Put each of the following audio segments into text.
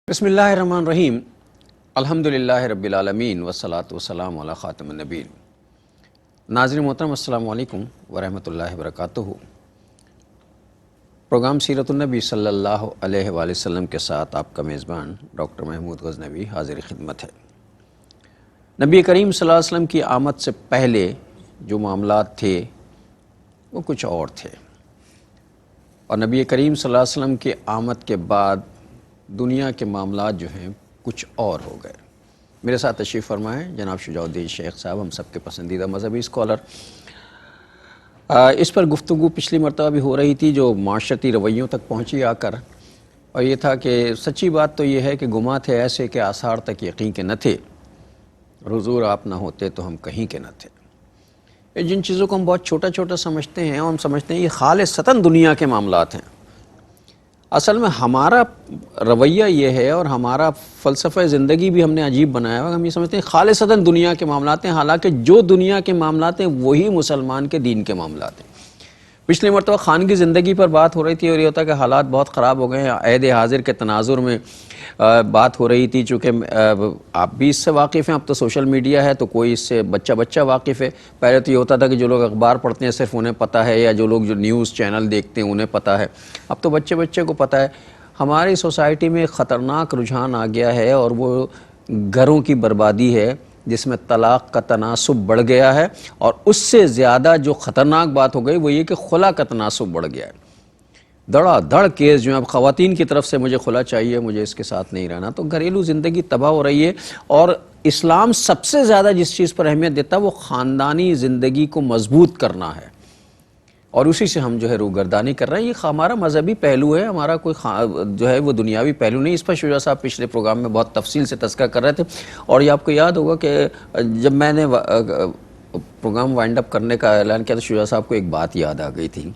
بسم اللہ الرحمن الرحیم الحمدللہ رب العالمین والصلاة والسلام علی خاتم النبیین۔ ناظرین محترم السلام علیکم ورحمۃ اللہ وبرکاتہ۔ پروگرام سیرت النبی صلی اللہ علیہ وآلہ وسلم کے ساتھ آپ کا میزبان ڈاکٹر محمود غزنوی حاضر خدمت ہے۔ نبی کریم صلی اللہ علیہ وسلم کی آمد سے پہلے جو معاملات تھے وہ کچھ اور تھے، اور نبی کریم صلی اللہ علیہ وسلم کی آمد کے بعد دنیا کے معاملات جو ہیں کچھ اور ہو گئے۔ میرے ساتھ تشریف فرمائیں جناب شجاع الدین شیخ صاحب، ہم سب کے پسندیدہ مذہبی اسکالر۔ اس پر گفتگو پچھلی مرتبہ بھی ہو رہی تھی جو معاشرتی رویوں تک پہنچی آ کر، اور یہ تھا کہ سچی بات تو یہ ہے کہ گماں تھے ایسے کہ آثار تک یقین کے نہ تھے، حضور آپ نہ ہوتے تو ہم کہیں کے نہ تھے۔ جن چیزوں کو ہم بہت چھوٹا چھوٹا سمجھتے ہیں، اور ہم سمجھتے ہیں یہ خالصتاً دنیا کے معاملات ہیں، اصل میں ہمارا رویہ یہ ہے اور ہمارا فلسفہ زندگی بھی ہم نے عجیب بنایا ہوا، ہم یہ سمجھتے ہیں خالصتاً دنیا کے معاملات ہیں، حالانکہ جو دنیا کے معاملات ہیں وہی مسلمان کے دین کے معاملات ہیں۔ پچھلی مرتبہ خانگی زندگی پر بات ہو رہی تھی، اور یہ ہوتا ہے کہ حالات بہت خراب ہو گئے ہیں۔ عہد حاضر کے تناظر میں بات ہو رہی تھی، چونکہ آپ بھی اس سے واقف ہیں، اب تو سوشل میڈیا ہے تو کوئی اس سے بچہ واقف ہے۔ پہلے تو یہ ہوتا تھا کہ جو لوگ اخبار پڑھتے ہیں صرف انہیں پتہ ہے، یا جو لوگ جو نیوز چینل دیکھتے ہیں انہیں پتہ ہے، اب تو بچے کو پتہ ہے۔ ہماری سوسائٹی میں ایک خطرناک رجحان آ گیا ہے، اور وہ گھروں کی بربادی ہے، جس میں طلاق کا تناسب بڑھ گیا ہے، اور اس سے زیادہ جو خطرناک بات ہو گئی وہ یہ کہ خلا کا تناسب بڑھ گیا ہے۔ دڑا دڑ کیس جو ہیں اب خواتین کی طرف سے مجھے خلا چاہیے، مجھے اس کے ساتھ نہیں رہنا، تو گھریلو زندگی تباہ ہو رہی ہے۔ اور اسلام سب سے زیادہ جس چیز پر اہمیت دیتا ہے وہ خاندانی زندگی کو مضبوط کرنا ہے، اور اسی سے ہم جو ہے روگردانی کر رہے ہیں۔ یہ ہمارا مذہبی پہلو ہے، ہمارا کوئی جو ہے وہ دنیاوی پہلو نہیں۔ اس پر شجاع صاحب پچھلے پروگرام میں بہت تفصیل سے تذکرہ کر رہے تھے، اور یہ آپ کو یاد ہوگا کہ جب میں نے پروگرام وائنڈ اپ کرنے کا اعلان کیا تو شجاع صاحب کو ایک بات یاد آ گئی تھی،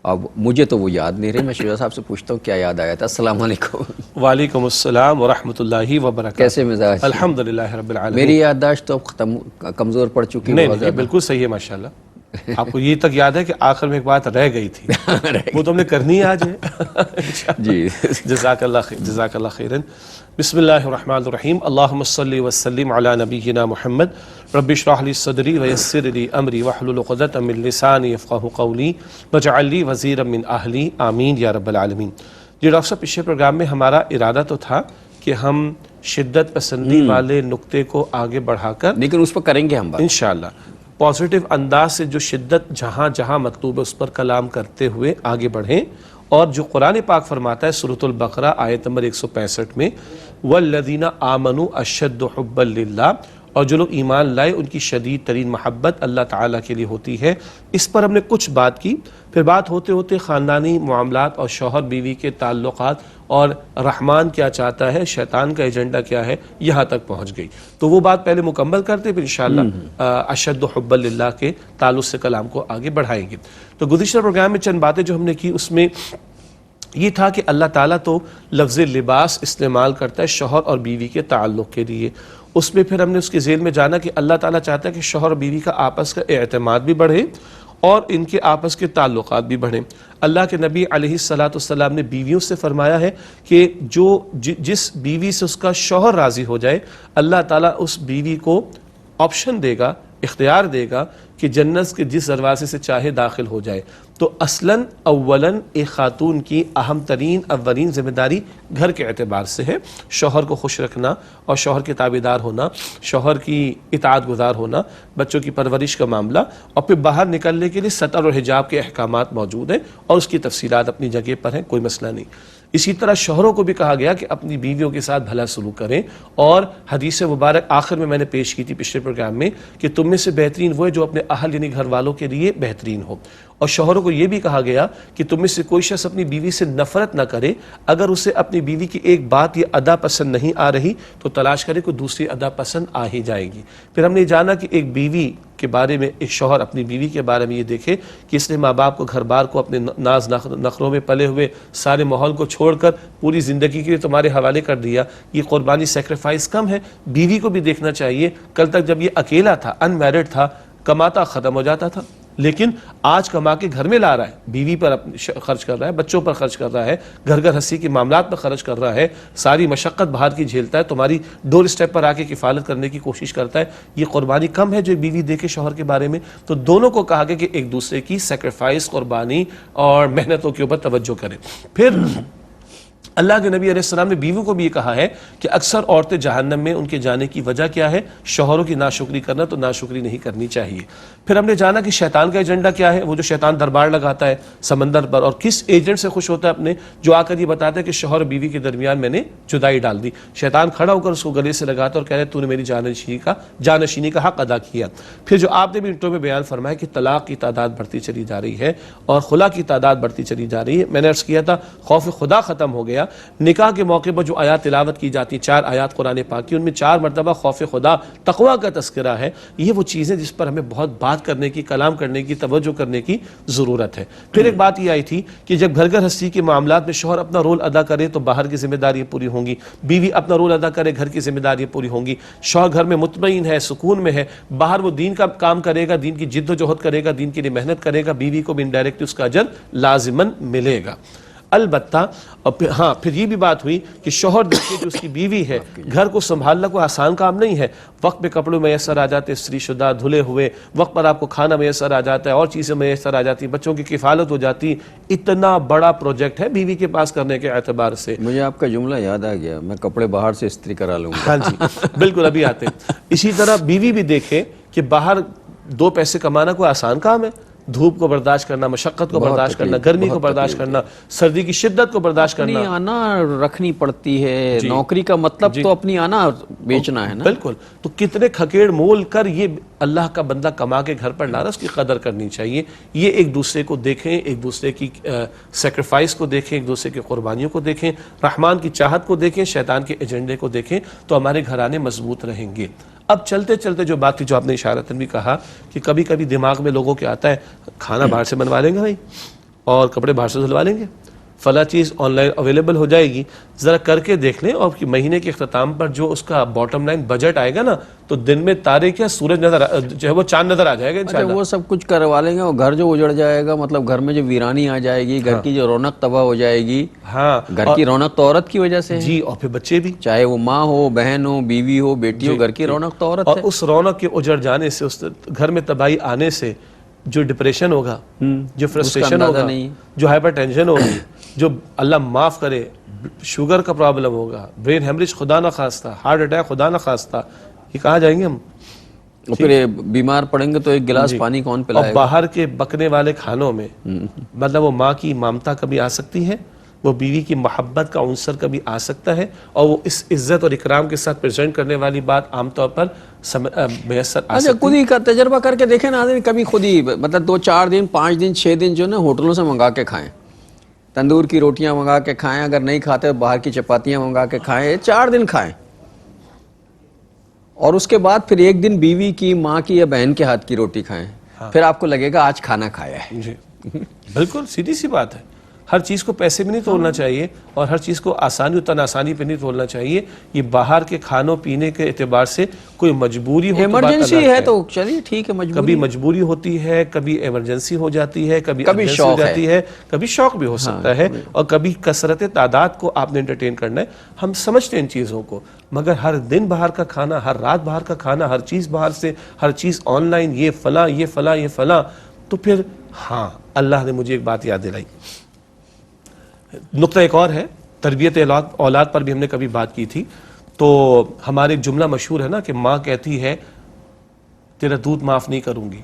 اب مجھے تو وہ یاد نہیں رہی۔ میں شجاع صاحب سے پوچھتا ہوں کیا یاد آیا تھا؟ السلام علیکم۔ وعلیکم السلام ورحمۃ اللہ وبرکاتہ۔ کیسے مزاج؟ الحمدللہ رب العالمین۔ میری یادداشت تو اب کمزور پڑ چکی ہے نہیں بہت نہیں، زیادہ۔ بالکل صحیح ہے ماشاءاللہ۔ آپ کو یہ تک یاد ہے کہ آخر میں ایک بات رہ گئی تھی، وہ تو ہم نے کرنی ہے آج ہے۔ جی جزاک اللہ خیرن۔ بسم اللہ الرحمن الرحیم۔ اللہم صلی وسلم علی نبینا محمد رب اشرح لی صدری ویسر لی امری واحلل عقدۃ من لسانی یفقہوا قولی واجعل لی وزیرا من اہلی آمین یا رب العالمین۔ جی ڈاکٹر صاحب، پچھلے پروگرام میں ہمارا ارادہ تو تھا کہ ہم شدت پسندی والے نقطے کو آگے بڑھا کر، لیکن اس پر کریں گے ہم بات انشاءاللہ پازیٹیو انداز سے جو شدت جہاں جہاں مطلوب ہے اس پر کلام کرتے ہوئے آگے بڑھیں، اور جو قرآن پاک فرماتا ہے سورۃ البقرہ آیت نمبر 165 میں وَالَّذِينَ آمَنُوا أَشَّدُّ حُبًّا لِلَّهِ، اور جو لوگ ایمان لائے ان کی شدید ترین محبت اللہ تعالیٰ کے لیے ہوتی ہے۔ اس پر ہم نے کچھ بات کی، پھر بات ہوتے ہوتے خاندانی معاملات اور شوہر بیوی کے تعلقات اور رحمان کیا چاہتا ہے، شیطان کا ایجنڈا کیا ہے، یہاں تک پہنچ گئی۔ تو وہ بات پہلے مکمل کرتے پھر انشاءاللہ اشد حب للہ کے تعلق سے کلام کو آگے بڑھائیں گے۔ تو گزشتہ پروگرام میں چند باتیں جو ہم نے کی، اس میں یہ تھا کہ اللہ تعالیٰ تو لفظ لباس استعمال کرتا ہے شوہر اور بیوی کے تعلق کے لیے۔ اس میں پھر ہم نے اس کے ذیل میں جانا کہ اللہ تعالیٰ چاہتا ہے کہ شوہر اور بیوی کا آپس کا اعتماد بھی بڑھے اور ان کے آپس کے تعلقات بھی بڑھیں۔ اللہ کے نبی علیہ السلام نے بیویوں سے فرمایا ہے کہ جس بیوی سے اس کا شوہر راضی ہو جائے، اللہ تعالیٰ اس بیوی کو آپشن دے گا، اختیار دے گا کہ جنت کے جس دروازے سے چاہے داخل ہو جائے۔ تو اصلاً اولاً ایک خاتون کی اہم ترین اولین ذمہ داری گھر کے اعتبار سے ہے، شوہر کو خوش رکھنا اور شوہر کے تابعدار ہونا، شوہر کی اطاعت گزار ہونا، بچوں کی پرورش کا معاملہ، اور پھر باہر نکلنے کے لیے ستر اور حجاب کے احکامات موجود ہیں، اور اس کی تفصیلات اپنی جگہ پر ہیں، کوئی مسئلہ نہیں۔ اسی طرح شوہروں کو بھی کہا گیا کہ اپنی بیویوں کے ساتھ بھلا سلوک کریں، اور حدیث مبارک آخر میں نے پیش کی تھی پچھلے پروگرام میں کہ تم میں سے بہترین وہ ہے جو اپنے اہل یعنی گھر والوں کے لیے بہترین ہو، اور شوہروں کو یہ بھی کہا گیا کہ تم میں سے کوئی شخص اپنی بیوی سے نفرت نہ کرے، اگر اسے اپنی بیوی کی ایک بات یا ادا پسند نہیں آ رہی تو تلاش کرے کوئی دوسری ادا پسند آ ہی جائے گی۔ پھر ہم نے جانا کہ ایک بیوی کے بارے میں، ایک شوہر اپنی بیوی کے بارے میں یہ دیکھے کہ اس نے ماں باپ کو، گھر بار کو، اپنے ناز نخروں میں پلے ہوئے سارے ماحول کو چھوڑ کر پوری زندگی کے لیے تمہارے حوالے کر دیا، یہ قربانی سیکریفائس کم ہے؟ بیوی کو بھی دیکھنا چاہیے، کل تک جب یہ اکیلا تھا، ان میرڈ تھا، کماتا ختم ہو جاتا تھا، لیکن آج کما کے گھر میں لا رہا ہے, بیوی پر خرچ کر رہا ہے, بچوں پر خرچ کر رہا ہے, گھر گھر ہنسی کے معاملات پر خرچ کر رہا ہے, ساری مشقت باہر کی جھیلتا ہے, تمہاری ڈور اسٹیپ پر آ کے کفالت کرنے کی کوشش کرتا ہے. یہ قربانی کم ہے جو ایک بیوی دے کے شوہر کے بارے میں؟ تو دونوں کو کہا گیا کہ ایک دوسرے کی سیکریفائس, قربانی اور محنتوں کے اوپر توجہ کریں. پھر اللہ کے نبی علیہ السلام نے بیوی کو بھی یہ کہا ہے کہ اکثر عورتیں جہنم میں ان کے جانے کی وجہ کیا ہے؟ شوہروں کی ناشکری کرنا, تو ناشکری نہیں کرنی چاہیے. پھر ہم نے جانا کہ شیطان کا ایجنڈا کیا ہے, وہ جو شیطان دربار لگاتا ہے سمندر پر, اور کس ایجنٹ سے خوش ہوتا ہے اپنے, جو آ کر یہ بتاتا ہے کہ شوہر بیوی کے درمیان میں نے جدائی ڈال دی. شیطان کھڑا ہو کر اس کو گلے سے لگاتا ہے اور کہہ رہا ہے تو نے میری جانشینی کا حق ادا کیا. پھر جو آپ نے بھی انٹرو میں بیان فرمایا کہ طلاق کی تعداد بڑھتی چلی جا رہی ہے اور خلا کی تعداد بڑھتی چلی جا رہی ہے. میں نے عرض کیا تھا خوف خدا ختم ہو گیا. نکاح کے موقع پر جو آیات تلاوت کی جاتی ہیں 4 آیات قرآن پاک کی, ان میں 4 مرتبہ خوف خدا, تقویٰ کا تذکرہ ہے. یہ وہ چیزیں جس پر ہمیں بہت بات کرنے کی, کلام کرنے کی, توجہ کرنے کی ضرورت ہے. پھر ایک بات یہ آئی تھی کہ جب گھر گھر ہستی کے معاملات میں شوہر اپنا رول ادا کرے تو باہر کی ذمہ داریاں پوری ہوں گی, بیوی اپنا رول ادا کرے گھر کی ذمہ داریاں پوری ہوں گی. شوہر گھر میں مطمئن ہے, سکون میں ہے, باہر وہ دین کا کام کرے گا, دین کی جد و جہد کرے گا, دین کے لیے محنت کرے گا, بیوی کو بھی انڈائریکٹلی اس کا اجر لازماً ملے گا. البتہ ہاں پھر یہ بھی بات ہوئی کہ شوہر دیکھے جو اس کی بیوی ہے, گھر کو سنبھالنا کوئی آسان کام نہیں ہے. وقت پہ کپڑے میسر آ جاتے استری شدہ دھلے ہوئے, وقت پر آپ کو کھانا میسر آ جاتا ہے, اور چیزیں میسر آ جاتی, بچوں کی کفالت ہو جاتی. اتنا بڑا پروجیکٹ ہے بیوی کے پاس کرنے کے اعتبار سے. مجھے آپ کا جملہ یاد آ گیا, میں کپڑے باہر سے استری کرا لوں گا. ہاں جی بالکل, ابھی آتے ہیں. اسی طرح بیوی بھی دیکھے کہ باہر 2 پیسے کمانا کوئی آسان کام ہے. دھوپ کو برداشت کرنا, مشقت کو برداشت کرنا, گرمی کو برداشت کرنا, سردی کی شدت کو برداشت کرنا, اپنی آنا رکھنی پڑتی ہے. نوکری کا مطلب تو اپنی آنا بیچنا ہے نا. بالکل. تو کتنے کھکیڑ مول کر یہ اللہ کا بندہ کما کے گھر پر لا رہا, اس کی قدر کرنی چاہیے. یہ ایک دوسرے کو دیکھیں, ایک دوسرے کی سیکریفائس کو دیکھیں, ایک دوسرے کی قربانیوں کو دیکھیں, رحمان کی چاہت کو دیکھیں, شیطان کے ایجنڈے کو دیکھیں, تو ہمارے گھرانے مضبوط رہیں گے. اب چلتے چلتے جو بات تھی, جو آپ نے اشارتاً بھی کہا کہ کبھی کبھی دماغ میں لوگوں کے آتا ہے کھانا باہر سے بنوا لیں گے بھائی, اور کپڑے باہر سے دھلوا لیں گے, فلاں چیز آن لائن اویلیبل ہو جائے گی. ذرا کر کے دیکھ لیں, اور مہینے کے اختتام پر جو اس کا باٹم لائن بجٹ آئے گا نا, تو دن میں تارے کیا سورج نظر جو ہے وہ چاند نظر آ جائے گا انشاءاللہ. وہ سب کچھ کروا لیں گے, اور گھر جو اجڑ جائے گا, مطلب گھر میں جو ویرانی آ جائے گی, گھر کی جو رونق تباہ ہو جائے گی. ہاں, گھر کی رونق تو عورت کی وجہ سے ہے جی, اور پھر بچے بھی, چاہے وہ ماں ہو, بہن ہو, بیوی ہو, بیٹی ہو, گھر کی رونق تو عورت ہے. اور اس رونق کے اجڑ جانے سے, اس گھر میں تباہی آنے سے جو ڈپریشن ہوگا, جو فرسٹریشن ہوگا, جو ہائپر ٹینشن ہوگی, جو اللہ معاف کرے شوگر کا پرابلم ہوگا, برین ہیمریج خدا نہ خواستہ, ہارٹ اٹیک خدا نہ خواستہ, یہ کہاں جائیں گے ہم؟ پھر بیمار پڑیں گے تو ایک گلاس پانی کون پلائے گا؟ اور باہر کے بکنے والے کھانوں میں مطلب وہ ماں کی ممتا کبھی آ سکتی ہے, وہ بیوی کی محبت کا عنصر کبھی آ سکتا ہے, اور وہ اس عزت اور اکرام کے ساتھ پریزنٹ کرنے والی بات عام طور پر میسر آ سکتی ہے. خود ہی کا تجربہ کر کے دیکھیں نا آدمی, کبھی خود ہی مطلب 2-4 دن 5 دن 6 دن جو نا ہوٹلوں سے منگا کے کھائیں, تندور کی روٹیاں منگا کے کھائیں, اگر نہیں کھاتے تو باہر کی چپاتیاں منگا کے کھائیں, 4 دن کھائیں, اور اس کے بعد پھر 1 دن بیوی کی, ماں کی یا بہن کے ہاتھ کی روٹی کھائیں, پھر آپ کو لگے گا آج کھانا کھایا ہے. جی بالکل سیدھی سی بات ہے. ہر چیز کو پیسے میں نہیں تولنا چاہیے, اور ہر چیز کو آسانی و تن آسانی پہ نہیں تولنا چاہیے. یہ باہر کے کھانوں پینے کے اعتبار سے کوئی مجبوری ہو, ایمرجنسی ہے تو چلیے ٹھیک ہے, کبھی مجبوری ہوتی ہے, کبھی ایمرجنسی ہو جاتی ہے, کبھی شوق ہو جاتی ہے, کبھی شوق بھی ہو سکتا ہے, اور کبھی کثرت تعداد کو آپ نے انٹرٹین کرنا ہے. ہم سمجھتے ہیں ان چیزوں کو, مگر ہر دن باہر کا کھانا, ہر رات باہر کا کھانا, ہر چیز باہر سے, ہر چیز آن لائن, یہ فلاں یہ فلاں یہ فلاں, تو پھر ہاں اللہ نے مجھے ایک بات یاد دلائی. نقطہ ایک اور ہے, تربیت اولاد پر بھی ہم نے کبھی بات کی تھی. تو ہمارے جملہ مشہور ہے نا کہ ماں کہتی ہے تیرا دودھ معاف نہیں کروں گی,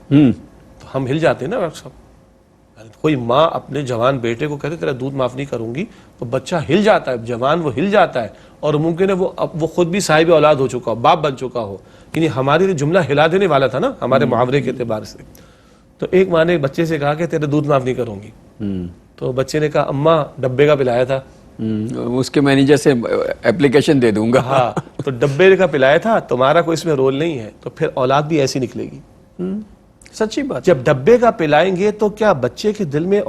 تو ہم ہل جاتے ہیں نا ڈاکٹر صاحب. کوئی ماں اپنے جوان بیٹے کو کہتے تیرا دودھ معاف نہیں کروں گی, تو بچہ ہل جاتا ہے, جوان وہ ہل جاتا ہے, اور ممکن ہے وہ خود بھی صاحب اولاد ہو چکا ہو, باپ بن چکا ہو, یعنی ہمارے جملہ ہلا دینے والا تھا نا ہمارے محاورے کے اعتبار سے. تو ایک ماں نے بچے سے کہا کہ تیرا دودھ معاف نہیں کروں گی, تو بچے نے کہا اماں ڈبے کا پلایا تھا, اس کے مینیجر سے اپلیکیشن دے دوں گا. ہاں, تو ڈبے کا پلایا تھا, تمہارا کوئی اس میں رول نہیں ہے. تو پھر اولاد بھی ایسی نکلے گی. سچی بات. جب ڈبے کا پلائیں گے تو کیا بچے کے دل میں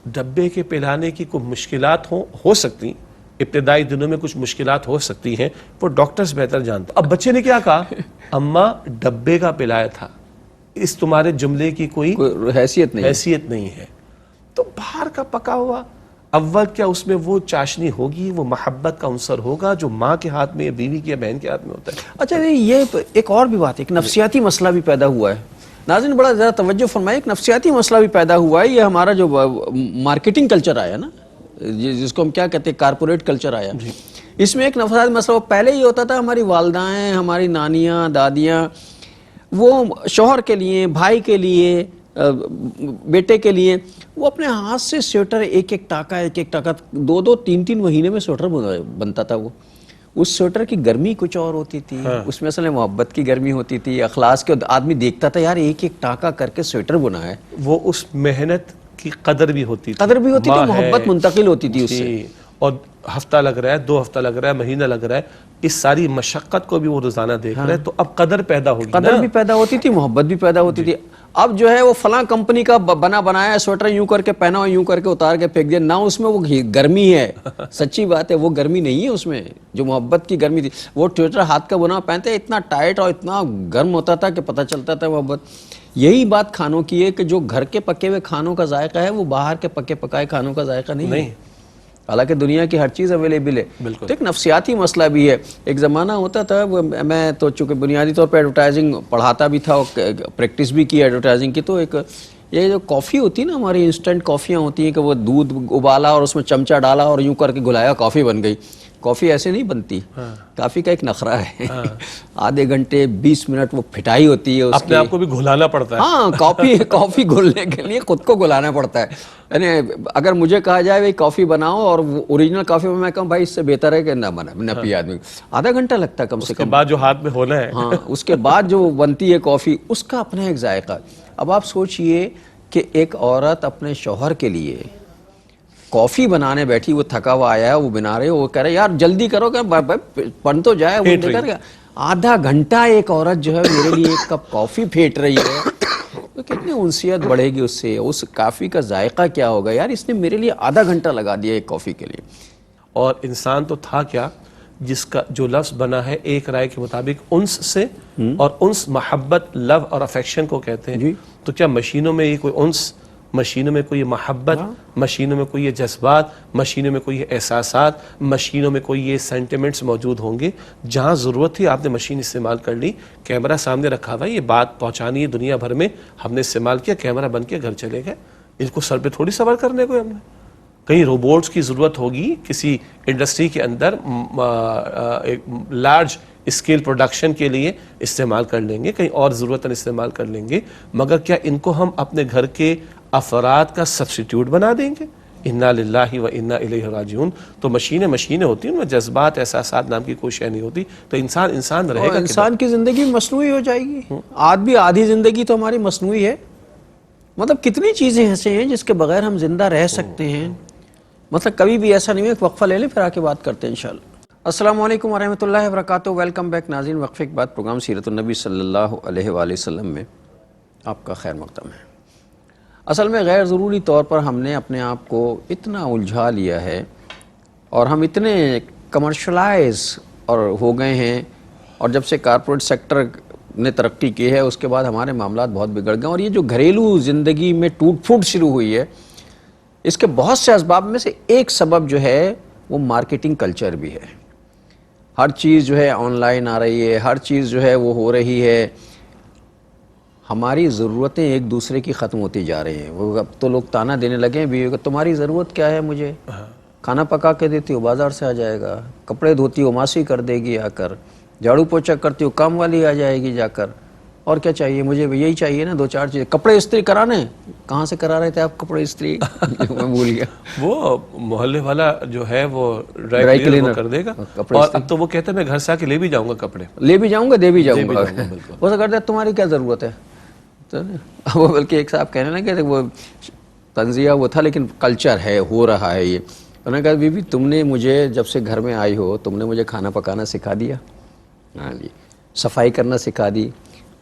ڈبے کے پلانے کی کوئی مشکلات ہو سکتی, ابتدائی دنوں میں کچھ مشکلات ہو سکتی ہیں, وہ ڈاکٹرز بہتر جانتے. اب بچے نے کیا کہا, اماں ڈبے کا پلایا تھا. اس تمہارے جملے کی کوئی حیثیت نہیں. حیثیت نہیں ہے. تو باہر کا پکا ہوا اول کیا اس میں وہ چاشنی ہوگی, وہ محبت کا عنصر ہوگا جو ماں کے ہاتھ میں یا بیوی کے یا بہن کے ہاتھ میں ہوتا ہے. اچھا یہ ایک اور بھی بات ہے, ایک نفسیاتی مسئلہ بھی پیدا ہوا ہے. ناظرین بڑا ذرا توجہ فرمائے, ایک نفسیاتی مسئلہ بھی پیدا ہوا ہے. یہ ہمارا جو مارکیٹنگ کلچر آیا نا, جس کو ہم کیا کہتے ہیں کارپوریٹ کلچر آیا, اس میں ایک نفسیاتی مسئلہ, وہ پہلے ہی ہوتا تھا ہماری والدائیں, ہماری نانیاں, دادیاں, وہ شوہر کے لیے, بھائی کے لیے, بیٹے کے لیے وہ اپنے ہاتھ سے سویٹر ایک ایک ٹاکا 2-3 مہینے میں سویٹر بنتا تھا. وہ اس سویٹر کی گرمی کچھ اور ہوتی تھی, اس میں اصل محبت کی گرمی ہوتی تھی, اخلاص کے, آدمی دیکھتا تھا یار ایک ایک ٹاکا کر کے سویٹر بنا ہے. وہ اس محنت کی قدر بھی ہوتی تھی, محبت منتقل ہوتی تھی اس سے. اور ہفتہ لگ رہا ہے, 2 ہفتہ لگ رہا ہے, مہینہ لگ رہا ہے, اس ساری مشقت کو بھی وہ روزانہ دیکھ رہا ہے, تو اب قدر پیدا ہوگی, قدر بھی پیدا ہوتی تھی, محبت بھی پیدا ہوتی تھی. اب جو ہے وہ فلاں کمپنی کا بنایا سویٹر, یوں کر کے پہنا, یوں کر کے اتار کے پھینک دیا, نہ اس میں وہ گرمی ہے. سچی بات ہے, وہ گرمی نہیں ہے اس میں, جو محبت کی گرمی تھی. وہ سویٹر ہاتھ کا بنا پہنتے, اتنا ٹائٹ اور اتنا گرم ہوتا تھا کہ پتہ چلتا تھا محبت. یہی بات کھانوں کی ہے کہ جو گھر کے پکے ہوئے کھانوں کا ذائقہ ہے وہ باہر کے پکے پکائے کھانوں کا ذائقہ نہیں ہے. حالانکہ دنیا کی ہر چیز اویلیبل ہے. تو ایک نفسیاتی مسئلہ بھی ہے. ایک زمانہ ہوتا تھا, میں تو چونکہ بنیادی طور پہ ایڈورٹائزنگ پڑھاتا بھی تھا اور پریکٹس بھی کی ایڈورٹائزنگ کی, تو ایک یہ جو کافی ہوتی ہے نا, ہماری انسٹنٹ کافیاں ہوتی ہیں کہ وہ دودھ ابالا اور اس میں چمچہ ڈالا اور یوں کر کے گلایا, کافی بن گئی. کافی ایسے نہیں بنتی, کافی کا ایک نخرہ ہے. آدھے گھنٹے 20 منٹ وہ پھٹائی ہوتی ہے, اپنے آپ کو بھی گھلانا پڑتا ہے. ہاں, کافی گھلنے کے لیے خود کو گلانا پڑتا ہے. یعنی اگر مجھے کہا جائے بھائی کافی بناؤ, اور اوریجنل کافی میں کہوں بھائی اس سے بہتر ہے کہ نہ پی آدمی, آدھا گھنٹہ لگتا ہے کم سے کم. اس کے بعد جو ہاتھ میں ہونا ہے, ہاں, اس کے بعد جو بنتی ہے کافی, اس کا اپنا ایک ذائقہ. اب آپ سوچئے کہ ایک عورت اپنے شوہر کے لیے کافی بنانے بیٹھی, وہ تھکا ہوا آیا ہے, وہ بنا رہے, وہ کہہ رہے یار جلدی کرو کہ بن تو جائے, وہ دیکھ کر آدھا گھنٹہ ایک عورت جو ہے میرے لیے ایک کپ کافی پھینٹ رہی ہے, تو کتنی انسیت بڑھے گی اس سے, اس کافی کا ذائقہ کیا ہوگا, یار اس نے میرے لیے آدھا گھنٹہ لگا دیا ایک کافی کے لیے. اور انسان تو تھا کیا جس کا جو لفظ بنا ہے ایک رائے کے مطابق انس سے, اور انس محبت, لو اور افیکشن کو کہتے ہیں. تو کیا مشینوں میں یہ کوئی انس, مشینوں میں کوئی یہ محبت, مشینوں میں کوئی یہ جذبات, مشینوں میں کوئی یہ احساسات, مشینوں میں کوئی یہ سینٹیمنٹس موجود ہوں گے؟ جہاں ضرورت تھی آپ نے مشین استعمال کر لی, کیمرہ سامنے رکھا ہوا ہے, یہ بات پہنچانی ہے دنیا بھر میں, ہم نے استعمال کیا, کیمرہ بن کے گھر چلے گئے. اس کو سر پہ تھوڑی سوار کرنے کو ہم نے. کہیں روبوٹس کی ضرورت ہوگی کسی انڈسٹری کے اندر, ایک لارج اسکیل پروڈکشن کے لیے استعمال کر لیں گے, کہیں اور ضرورتاً استعمال کر لیں گے, مگر کیا ان کو ہم اپنے گھر کے افراد کا سبسٹیٹیوٹ بنا دیں گے؟ انا للہ و انا الیہ راجعون. تو مشینیں ہوتی ہیں, ان میں جذبات, احساسات نام کی کوئی شے نہیں ہوتی, تو انسان رہے گا. انسان کی زندگی مصنوعی ہو جائے گی. آدھی زندگی تو ہماری مصنوعی ہے. مطلب کتنی چیزیں ایسے ہیں جس کے بغیر ہم زندہ رہ سکتے ہیں. مطلب کبھی بھی ایسا نہیں ہے. ایک وقفہ لے لیں, پھر آ کے بات کرتے ہیں انشاءاللہ. السلام علیکم ورحمۃ اللہ وبرکاتہ. ویلکم بیک ناظرین. وقفے کے بعد پروگرام سیرت النبی صلی اللہ علیہ وآلہ وسلم میں آپ کا خیر مقدم ہے. اصل میں غیر ضروری طور پر ہم نے اپنے آپ کو اتنا الجھا لیا ہے, اور ہم اتنے کمرشلائز اور ہو گئے ہیں, اور جب سے کارپوریٹ سیکٹر نے ترقی کی ہے اس کے بعد ہمارے معاملات بہت بگڑ گئے. اور یہ جو گھریلو زندگی میں ٹوٹ پھوٹ شروع ہوئی ہے, اس کے بہت سے اسباب میں سے ایک سبب جو ہے وہ مارکیٹنگ کلچر بھی ہے. ہر چیز جو ہے آن لائن آ رہی ہے, ہر چیز جو ہے وہ ہو رہی ہے. ہماری ضرورتیں ایک دوسرے کی ختم ہوتی جا رہی ہیں. وہ اب تو لوگ تانا دینے لگے ہیں بیوی کو, تمہاری ضرورت کیا ہے, مجھے کھانا پکا کے دیتی ہو بازار سے آ جائے گا, کپڑے دھوتی ہو ماسی کر دے گی آ کر, جھاڑو پوچھا کرتی ہو کام والی آ جائے گی جا کر, اور کیا چاہیے مجھے, یہی چاہیے نا 2-4 چیزیں. کپڑے استری کرانے, کہاں سے کرا رہے تھے آپ کپڑے استری؟ میں بھول گیا. وہ محلے والا جو ہے وہ ڈرائی کلینر کر دے گا, اور اب تو وہ کہتا ہے میں گھر سے آ کے لے بھی جاؤں گا کپڑے, لے بھی جاؤں گا, دے بھی جاؤں گا. وہ تو کرتا ہے تمہاری کیا ضرورت ہے. وہ بلکہ ایک صاحب کہنے لگے کہ وہ تنزیہ وہ تھا, لیکن کلچر ہے, ہو رہا ہے یہ. انہوں نے کہا بی بی تم نے مجھے جب سے گھر میں آئی ہو تم نے مجھے کھانا پکانا سکھا دیا, ہاں جی, صفائی کرنا سکھا دی,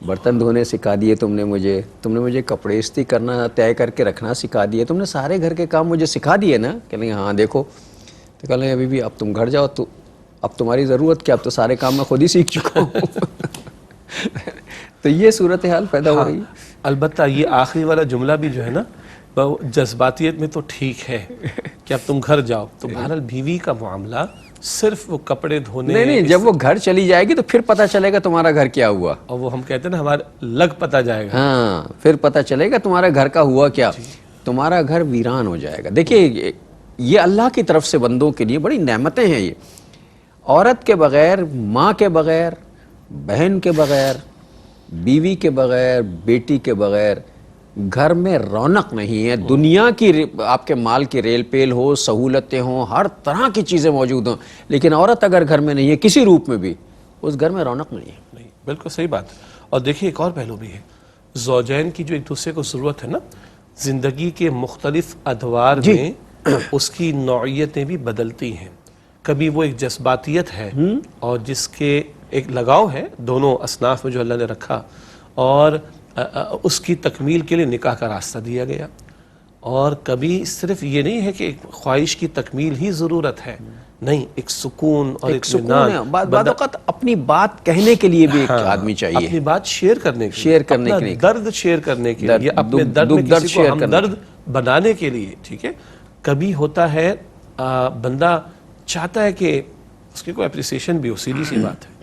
برتن دھونے سکھا دیے تم نے مجھے کپڑے استری کرنا طے کر کے رکھنا سکھا دیے, تم نے سارے گھر کے کام مجھے سکھا دیے نا. کہ نہیں, ہاں دیکھو. تو کہہ لیں ابھی بھی اب تم گھر جاؤ, اب تمہاری ضرورت کیا, اب تو سارے کام میں خود ہی سیکھ چکا ہوں. تو یہ صورتحال پیدا ہو رہی ہے. البتہ یہ آخری والا جملہ بھی جو ہے نا وہ جذباتیت میں تو ٹھیک ہے کہ اب تم گھر جاؤ، تو بہرحال بیوی کا معاملہ صرف وہ کپڑے دھونے، نہیں جب وہ گھر چلی جائے گی تو پھر پتہ چلے گا تمہارا گھر کیا ہوا. اور وہ ہم کہتے ہیں نا ہمارا لگ پتہ جائے گا. ہاں پھر پتہ چلے گا تمہارا گھر کا ہوا کیا. تمہارا گھر ویران ہو جائے گا. دیکھیے یہ اللہ کی طرف سے بندوں کے لیے بڑی نعمتیں ہیں. یہ عورت کے بغیر، ماں کے بغیر، بہن کے بغیر، بیوی کے بغیر، بیٹی کے بغیر گھر میں رونق نہیں ہے. دنیا کی آپ کے مال کی ریل پیل ہو، سہولتیں ہوں، ہر طرح کی چیزیں موجود ہوں، لیکن عورت اگر گھر میں نہیں ہے کسی روپ میں بھی، اس گھر میں رونق نہیں ہے. نہیں، بالکل صحیح بات. اور دیکھیے ایک اور پہلو بھی ہے، زوجین کی جو ایک دوسرے کو ضرورت ہے نا، زندگی کے مختلف ادوار میں اس کی نوعیتیں بھی بدلتی ہیں. کبھی وہ ایک جذباتیت ہے اور جس کے ایک لگاؤ ہے دونوں اصناف میں جو اللہ نے رکھا، اور اس کی تکمیل کے لیے نکاح کا راستہ دیا گیا. اور کبھی صرف یہ نہیں ہے کہ ایک خواہش کی تکمیل ہی ضرورت ہے، نہیں، ایک سکون اور ایک سکون ہے. بعض اوقات اپنی بات کہنے کے لیے بھی ایک آدمی چاہیے، اپنی بات شیئر کرنے کے شیئر کرنے کے لیے، لیے، درد شیئر کرنے کے لیے، اپنے درد میں کسی کو ہم درد بنانے کے لیے. ٹھیک ہے، کبھی ہوتا ہے بندہ چاہتا ہے کہ اس کی کوئی اپریسیشن بھی ہو، سیدھی سی بات ہے،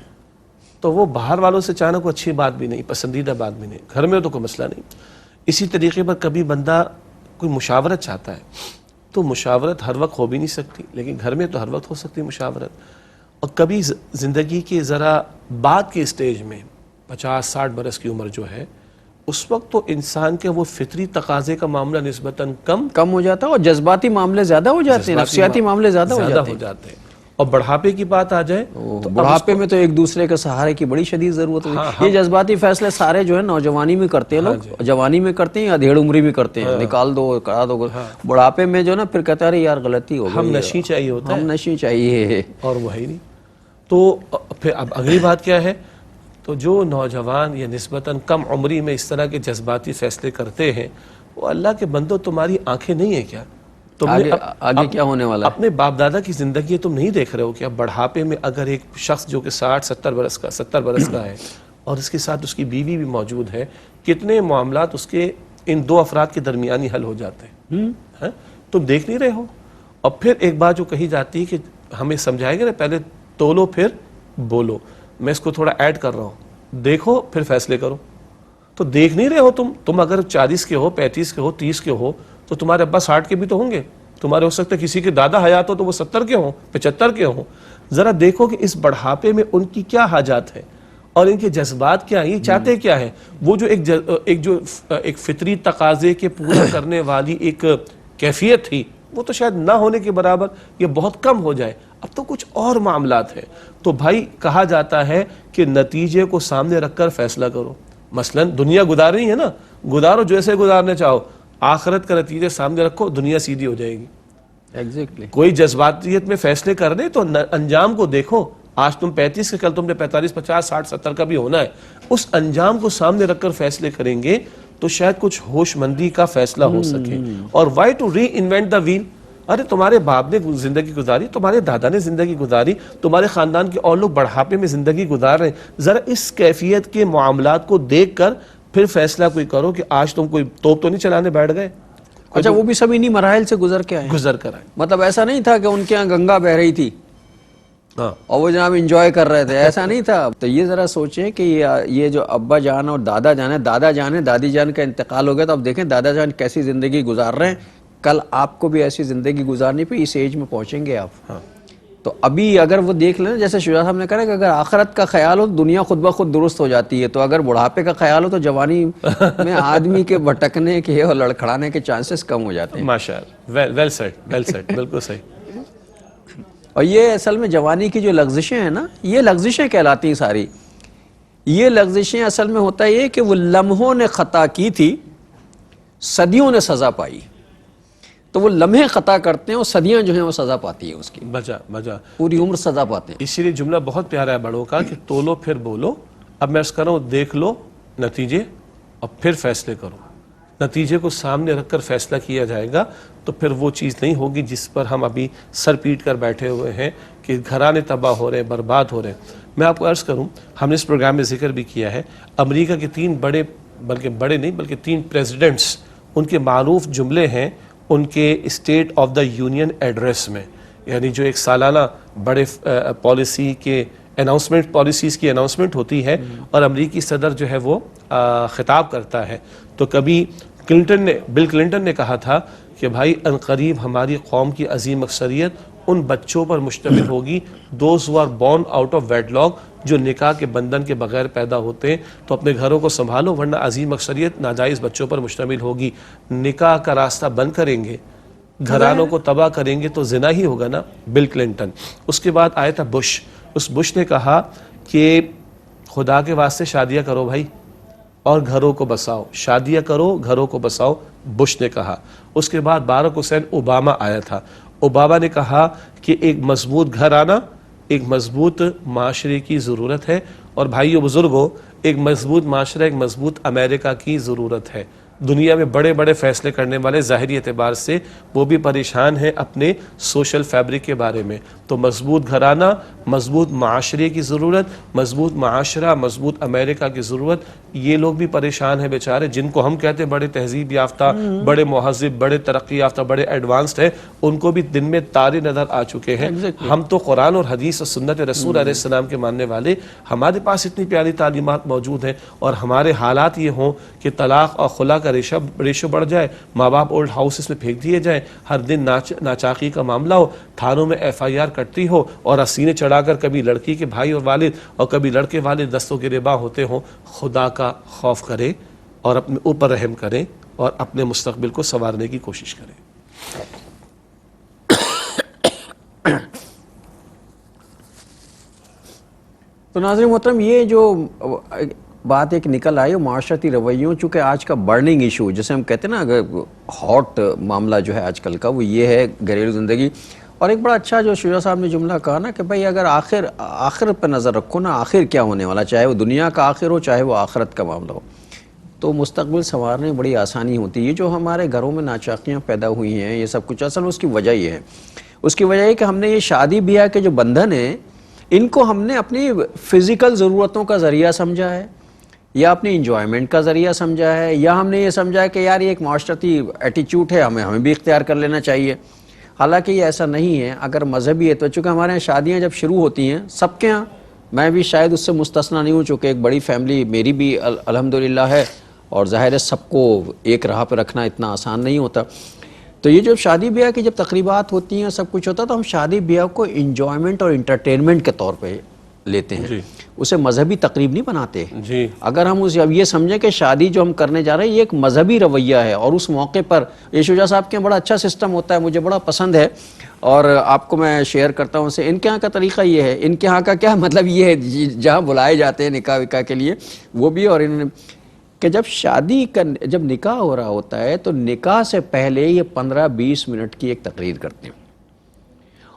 تو وہ باہر والوں سے چاہنا کوئی اچھی بات بھی نہیں، پسندیدہ بات بھی نہیں، گھر میں تو کوئی مسئلہ نہیں. اسی طریقے پر کبھی بندہ کوئی مشاورت چاہتا ہے، تو مشاورت ہر وقت ہو بھی نہیں سکتی، لیکن گھر میں تو ہر وقت ہو سکتی مشاورت. اور کبھی زندگی کے ذرا بعد کے اسٹیج میں 50-60 برس کی عمر جو ہے، اس وقت تو انسان کے وہ فطری تقاضے کا معاملہ نسبتاً کم ہو جاتا ہے، اور جذباتی معاملے زیادہ ہو جاتے ہیں، نفسیاتی معاملے زیادہ ہو جاتے ہیں. اور بڑھاپے کی بات آ جائے تو بڑھاپے میں تو ایک دوسرے کے سہارے کی بڑی شدید ضرورت ہوتی ہے. یہ جذباتی فیصلے سارے جو ہے نوجوانی میں کرتے ہیں لوگ، جوانی میں کرتے ہیں یا ادھیڑ عمری میں کرتے ہیں، نکال دو کرا دو. بڑھاپے میں جو نا پھر کہتا ہے یار غلطی ہو گئی، ہم نشیں چاہیے ہوتا ہے، ہم نشیں چاہیے، اور وہ ہے ہی نہیں. تو پھر اب اگلی بات کیا ہے، تو جو نوجوان یا نسبتاً کم عمری میں اس طرح کے جذباتی فیصلے کرتے ہیں، وہ اللہ کے بندو تمہاری آنکھیں نہیں ہیں کیا؟ آگے کیا ہونے والا ہے؟ اپنے باپ دادا کی زندگی تم نہیں دیکھ رہے ہو کیا؟ بڑھاپے میں اگر ایک شخص جو کہ 60-70 برس کا ہے اور اس کے ساتھ اس کی بیوی بھی موجود ہے، کتنے معاملات اس کے ان دو افراد کے درمیانی حل ہو جاتے ہیں، تم دیکھ نہیں رہے ہو. اور پھر ایک بات جو کہی جاتی ہے کہ ہمیں سمجھائے گا نا، پہلے تولو پھر بولو. میں اس کو تھوڑا ایڈ کر رہا ہوں، دیکھو پھر فیصلے کرو. تو دیکھ نہیں رہے ہو تم اگر 40 کے ہو، 35 کے ہو، 30 کے ہو، تو تمہارے ابا 60 کے بھی تو ہوں گے. تمہارے ہو سکتا ہے کسی کے دادا حیات ہو تو وہ 70 کے ہوں، 75 کے ہوں. ذرا دیکھو کہ اس بڑھاپے میں ان کی کیا حاجات ہیں اور ان کے جذبات کیا ہیں، یہ چاہتے کیا ہیں. وہ جو ایک فطری تقاضے کے پورا کرنے والی ایک کیفیت تھی، وہ تو شاید نہ ہونے کے برابر یا بہت کم ہو جائے. اب تو کچھ اور معاملات ہیں. تو بھائی کہا جاتا ہے کہ نتیجے کو سامنے رکھ کر فیصلہ کرو. مثلا دنیا گزارنی ہے نا، گزارو جیسے گزارنے چاہو، آخرت کا نتیجے سامنے رکھو، دنیا سیدھی ہو جائے گی. ایگزیکٹلی. کوئی جذباتیت میں فیصلے کرنے تو انجام کو دیکھو. آج تم 35 کے، کل تم نے 45، 50، 60، 70 کا بھی ہونا ہے. اس انجام کو سامنے رکھ کر فیصلے کریں گے تو شاید کچھ ہوش مندی کا فیصلہ ہو سکے. اور why to reinvent the wheel? ارے تمہارے باپ نے زندگی گزاری، تمہارے دادا نے زندگی گزاری، تمہارے خاندان کے اور لوگ بڑھاپے میں زندگی گزار رہے ہیں. ذرا اس کیفیت کے معاملات کو دیکھ کر پھر فیصلہ کوئی کرو کہ آج تم کوئی توپ تو نہیں چلانے بیٹھ گئے. اچھا وہ بھی سب انہی مراحل سے گزر کے آئے، گزر کر آئے. مطلب ایسا نہیں تھا کہ ان کے یہاں گنگا بہ رہی تھی اور وہ جناب انجوائے کر رہے تھے، ایسا نہیں تھا. تو یہ ذرا سوچیں کہ یہ جو ابا جان اور دادا جان ہے، دادی جان کا انتقال ہو گیا، تو اب دیکھیں دادا جان کیسی زندگی گزار رہے ہیں. کل آپ کو بھی ایسی زندگی گزارنی پہ اس ایج میں پہنچیں گے آپ. تو ابھی اگر وہ دیکھ لیں، جیسے شجاع صاحب نے کہا کہ اگر آخرت کا خیال ہو تو دنیا خود بخود درست ہو جاتی ہے، تو اگر بڑھاپے کا خیال ہو تو جوانی میں آدمی کے بھٹکنے کے اور لڑکھڑانے کے چانسز کم ہو جاتے ہیں. ماشاءاللہ، ویل سیٹ، بالکل صحیح. اور یہ اصل میں جوانی کی جو لغزشیں ہیں نا، یہ لغزشیں کہلاتی ہیں ساری. یہ لغزشیں اصل میں ہوتا یہ کہ وہ لمحوں نے خطا کی تھی، صدیوں نے سزا پائی. تو وہ لمحے خطا کرتے ہیں اور صدیاں جو ہیں وہ سزا پاتی ہیں، اس کی بجا پوری عمر سزا پاتے ہیں. اسی لیے جملہ بہت پیارا ہے بڑوں کا کہ تولو پھر بولو. اب میں اس کر رہا ہوں، دیکھ لو نتیجے اور پھر فیصلے کرو. نتیجے کو سامنے رکھ کر فیصلہ کیا جائے گا تو پھر وہ چیز نہیں ہوگی جس پر ہم ابھی سر پیٹ کر بیٹھے ہوئے ہیں کہ گھرانے تباہ ہو رہے ہیں، برباد ہو رہے ہیں. میں آپ کو عرض کروں، ہم نے اس پروگرام میں ذکر بھی کیا ہے، امریکہ کے 3 بڑے، بلکہ بڑے نہیں بلکہ 3 پریزیڈنٹس، ان کے معروف جملے ہیں ان کے state of the union address میں، یعنی جو ایک سالانہ بڑے پالیسی کے اناؤنسمنٹ، پالیسیز کی اناؤنسمنٹ ہوتی ہے اور امریکی صدر جو ہے وہ خطاب کرتا ہے، تو کبھی بل کلنٹن نے کہا تھا کہ بھائی عنقریب ہماری قوم کی عظیم اکثریت ان بچوں پر مشتمل ہوگی those who are born out of wedlock، جو نکاح کے بندھن کے بغیر پیدا ہوتے ہیں، تو اپنے گھروں کو سنبھالو ورنہ عظیم اکثریت ناجائز بچوں پر مشتمل ہوگی، نکاح کا راستہ بند کریں گے، گھرانوں کو تباہ کریں گے تو زنا ہی ہوگا نا، بل کلنٹن۔ اس کے بعد آیا تھا بش، اس بش نے کہا کہ خدا کے واسطے شادیاں کرو بھائی اور گھروں کو بساؤ، شادیاں کرو گھروں کو بساؤ، بش نے کہا۔ اس کے بعد باراک حسین اوباما آیا تھا، اوباما نے کہا کہ ایک مضبوط گھر آنا، ایک مضبوط معاشرے کی ضرورت ہے، اور بھائیو بزرگوں، ایک مضبوط معاشرہ، ایک مضبوط امریکہ کی ضرورت ہے۔ دنیا میں بڑے بڑے فیصلے کرنے والے ظاہری اعتبار سے وہ بھی پریشان ہیں اپنے سوشل فیبرک کے بارے میں، تو مضبوط گھرانہ، مضبوط معاشرے کی ضرورت، مضبوط معاشرہ، مضبوط امریکہ کی ضرورت، یہ لوگ بھی پریشان ہیں بیچارے، جن کو ہم کہتے ہیں بڑے تہذیب یافتہ، بڑے مہذب، بڑے ترقی یافتہ، بڑے ایڈوانسڈ ہیں، ان کو بھی دن میں تارے نظر آ چکے ہیں۔ ہم تو قرآن اور حدیث اور سنت رسول علیہ السلام کے ماننے والے، ہمارے پاس اتنی پیاری تعلیمات موجود ہیں، اور ہمارے حالات یہ ہوں کہ طلاق اور خلا کا ریشو بڑھ جائے، ماں باپ اولڈ ہاؤسز میں پھینک دیے جائیں، ہر دن ناچاقی کا معاملہ ہو، تھانوں میں FIR کٹتی ہو، اور سینے چڑھا کر کبھی لڑکی کے بھائی اور والد اور کبھی لڑکے والد دستوں گریباں ہوتے ہوں۔ خدا کا خوف کریں اور اپنے اوپر رحم کریں اور اپنے مستقبل کو سنوارنے کی کوشش کریں۔ تو ناظرین محترم، یہ جو بات ایک نکل آئی معاشرتی رویوں، چونکہ آج کا برننگ ایشو جسے ہم کہتے ہیں نا، اگر ہاٹ معاملہ جو ہے آج کل کا، وہ یہ ہے گھریلو زندگی۔ اور ایک بڑا اچھا جو شجاع صاحب نے جملہ کہا نا کہ بھائی اگر آخر پہ نظر رکھو نا، آخر کیا ہونے والا، چاہے وہ دنیا کا آخر ہو چاہے وہ آخرت کا معاملہ ہو، تو مستقبل سنوارنے میں بڑی آسانی ہوتی ہے۔ جو ہمارے گھروں میں ناچاقیاں پیدا ہوئی ہیں، یہ سب کچھ اصل اس کی وجہ یہ ہے، اس کی وجہ یہ کہ ہم نے یہ شادی بیاہ کے جو بندھن ہیں، ان کو ہم نے اپنی فزیکل ضرورتوں کا ذریعہ سمجھا ہے، یا اپنی انجوائمنٹ کا ذریعہ سمجھا ہے، یا ہم نے یہ سمجھا ہے کہ یار یہ ایک معاشرتی ایٹیچیوڈ ہے، ہمیں بھی اختیار کر لینا چاہیے۔ حالانکہ یہ ایسا نہیں ہے۔ اگر مذہبی ہے تو، چونکہ ہمارے یہاں شادیاں جب شروع ہوتی ہیں سب کے ہاں، میں بھی شاید اس سے مستثنیٰ نہیں ہوں، چونکہ ایک بڑی فیملی میری بھی الحمدللہ ہے، اور ظاہر ہے سب کو ایک راہ پہ رکھنا اتنا آسان نہیں ہوتا۔ تو یہ جو شادی بیاہ کی جب تقریبات ہوتی ہیں، سب کچھ ہوتا ہے، تو ہم شادی بیاہ کو انجوائمنٹ اور انٹرٹینمنٹ کے طور پہ لیتے ہیں، اسے مذہبی تقریب نہیں بناتے۔ اگر ہم اب یہ سمجھیں کہ شادی جو ہم کرنے جا رہے ہیں یہ ایک مذہبی رویہ ہے، اور اس موقع پر یہ شجاع صاحب کے یہاں بڑا اچھا سسٹم ہوتا ہے، مجھے بڑا پسند ہے، اور آپ کو میں شیئر کرتا ہوں اسے۔ ان کے ہاں کا طریقہ یہ ہے، ان کے ہاں کا کیا مطلب یہ ہے، جہاں بلائے جاتے ہیں نکاح وکاح کے لیے وہ بھی، اور کہ جب نکاح ہو رہا ہوتا ہے تو نکاح سے پہلے یہ 15-20 منٹ کی ایک تقریر کرتے ہیں،